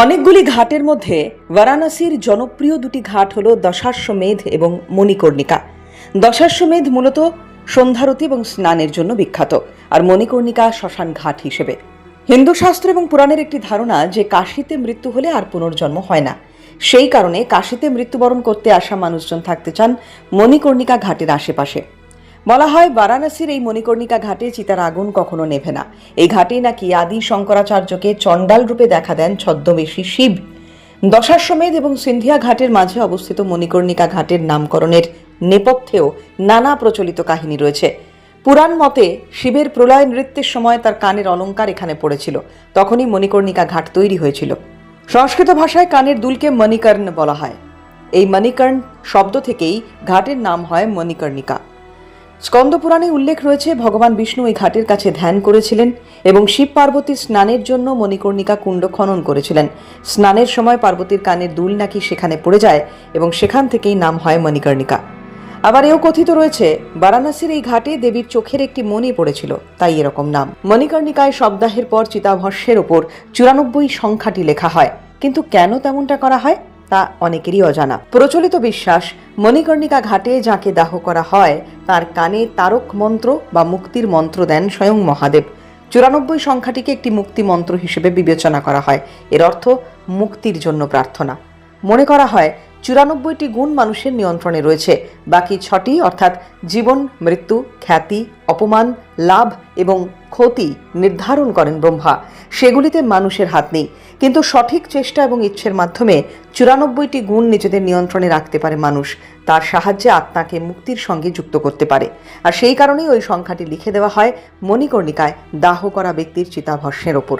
অনেকগুলি ঘাটের মধ্যে বারাণসীর জনপ্রিয় দুটি ঘাট হল দশাশ্বমেধ এবং মণিকর্ণিকা। দশাশ্বমেধ মূলত সন্ধ্যারতি এবং স্নানের জন্য বিখ্যাত, আর মণিকর্ণিকা শ্মশান ঘাট হিসেবে। হিন্দু শাস্ত্র এবং পুরাণের একটি ধারণা যে কাশীতে মৃত্যু হলে আর পুনর্জন্ম হয় না। সেই কারণে কাশীতে মৃত্যুবরণ করতে আসা মানুষজন থাকতে চান মণিকর্ণিকা ঘাটের আশেপাশে। বলা হয় বারাণসীর এই মণিকর্ণিকা ঘাটে চিতার আগুন কখনো নেভে না। এই ঘাটেই নাকি আদি শঙ্করাচার্যকে চণ্ডাল রূপে দেখা দেন ছদ্মবেশী শিব। দশাশ্বমেধ এবং সিন্ধিয়া ঘাটের মাঝে অবস্থিত মণিকর্ণিকা ঘাটের নামকরণের নেপথ্যেও নানা প্রচলিত কাহিনী রয়েছে। পুরাণ মতে শিবের প্রলয় নৃত্যের সময় তার কানের অলঙ্কার এখানে পড়েছিল, তখনই মণিকর্ণিকা ঘাট তৈরি হয়েছিল। সংস্কৃত ভাষায় কানের দুলকে মণিকর্ণ বলা হয়। এই মণিকর্ণ শব্দ থেকেই ঘাটের নাম হয় মণিকর্ণিকা। স্কন্দ পুরাণে উল্লেখ রয়েছে ভগবান বিষ্ণু এই ঘাটের কাছে ধ্যান করেছিলেন এবং শিব পার্বতীর স্নানের জন্য মণিকর্ণিকা কুণ্ড খনন করেছিলেন। স্নানের সময় পার্বতীর কানের দুল নাকি সেখানে পড়ে যায় এবং সেখান থেকেই নাম হয় মণিকর্ণিকা। আবার এও কথিত রয়েছে বারাণসীর এই ঘাটে দেবীর চোখের একটি মণি পড়েছিল, তাই এরকম নাম। মণিকর্ণিকায় শবদাহের পর চিতাভস্যের ওপর 94 সংখ্যাটি লেখা হয়, কিন্তু কেন তেমনটা করা হয় তা অনেকেরই অজানা। প্রচলিত বিশ্বাস, মণিকর্ণিকা ঘাটে যাকে দাহ করা হয় তার কানে তারক মন্ত্র বা মুক্তির মন্ত্র দেন স্বয়ং মহাদেব। 94 সংখ্যাটিকে একটি মুক্তি মন্ত্র হিসেবে বিবেচনা করা হয়। এর অর্থ মুক্তির জন্য প্রার্থনা। মনে করা হয় 94টি গুণ মানুষের নিয়ন্ত্রণে রয়েছে, বাকি 6টি অর্থাৎ জীবন, মৃত্যু, খ্যাতি, অপমান, লাভ এবং ক্ষতি নির্ধারণ করেন ব্রহ্মা। সেগুলিতে মানুষের হাত নেই, কিন্তু সঠিক চেষ্টা এবং ইচ্ছের মাধ্যমে 94টি গুণ নিজেদের নিয়ন্ত্রণে রাখতে পারে মানুষ। তার সাহায্যে আত্মাকে মুক্তির সঙ্গে যুক্ত করতে পারে, আর সেই কারণেই ওই সংখ্যাটি লিখে দেওয়া হয় মণিকর্ণিকায় দাহ করা ব্যক্তির চিতাভস্যের ওপর।